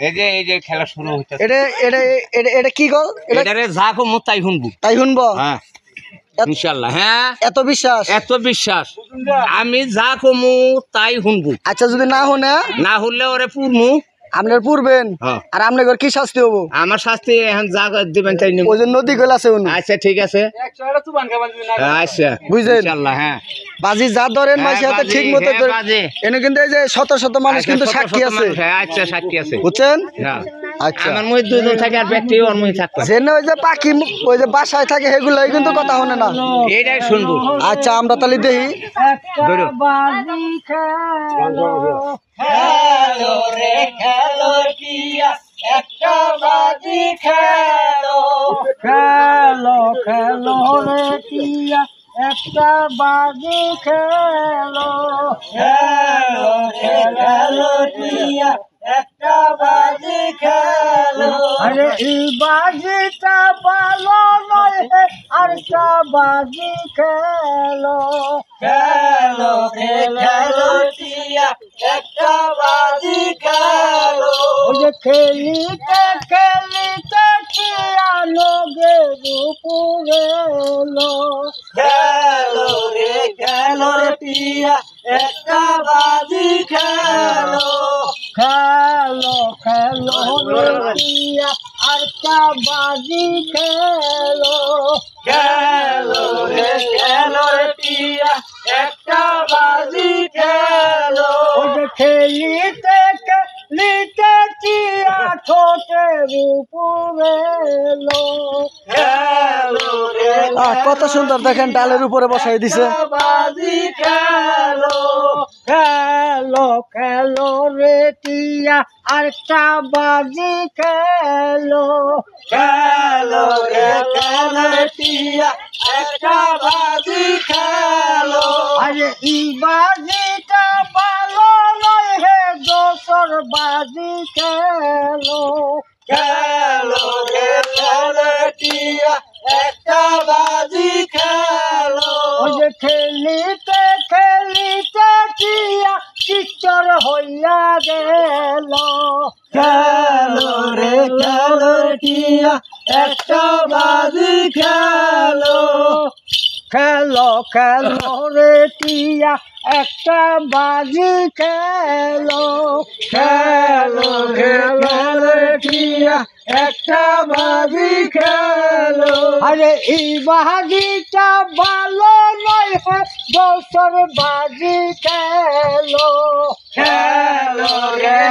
এই যে খেলা শুরু হইছে। এটা কি গো? এটারে যা কমু তাই শুনবো। তাই শুনবো? হ্যাঁ ইনশাআল্লাহ। হ্যাঁ এত বিশ্বাস? এত বিশ্বাস। আমি যা কমু তাই শুনবো। আচ্ছা যদি না শুনে? না শুনলে ওরে পুরমু। আপনার পূর্বেন আর আপনার কি শাস্তি হবো? আমার শাস্তি এখন যা দিবেন তাই নিব। ওই যে নদী গেল আছে। আচ্ছা ঠিক আছে। আচ্ছা বুঝলেন? ইনশাআল্লাহ। হ্যাঁ বাজি যা ধরেন মাঝে হাতে ঠিক মতো এনে কিন্তু এই যে শত শত মানুষ কিন্তু সাক্ষী আছে। আচ্ছা সাক্ষী আছে বুঝছেন? আচ্ছা আমার মধ্যে দুজন থাকে আর ব্যক্তি ওর মধ্যে থাকবে। জেনে ওই যে পাখি ওই যে বাসায় থাকে সেগুলাই কিন্তু কথা শুনে না। এইটাই শুনবো। আচ্ছা আমরা তাহলে দেখি। ধরো খেলো রে খেলো টিয়া একটা বাজি খেলো খেলো খেলো রে টিয়া একটা বাজি খেলো খেলো রে খেলো টিয়া একটা বাজি খেলো আরে এই বাজিটা ভালো নয় আরেকটা বাজি খেলো খেলো রে খেলো টিয়া একটা বাজি খেলো ওই যে খেলিতে খেলিতে টিয়া নগের উপরে এলো খেলো রে টিয়া একটা বাজি খেলো খেলো খেলো রে টিয়া আরেকটা বাজি খেলো খেলো রে টিয়া একটা বাজি খেলো খেলিতে খেলিতে টিয়া ঠোঁটের উপরে এলো খেলো রে কত সুন্দর দেখেন ডালের উপরে বসাই দিছে। বাজি খেলো খেলো খেলো রে টিয়া আরেকটা বাজি খেলো খেলো রে টিয়া একটা বাজি খেলো আরে এই বাজিটা ভালো নয় হে দোসর বাজি খেলো খেলো রে টিয়া একটা বাজি খেলো ওই যে খেলিতে খেলিতে টিয়া চিত্তর হইয়া গেল খেলো রে টিয়া একটা বাজি খেলো খেলো খেলো রে টিয়া একটা বাজি খেলো খেলো রে টিয়া একটা বাজি খেলো আরে এই বাজিটা ভালো নয় দোসর বাজি খেলো খেলো রে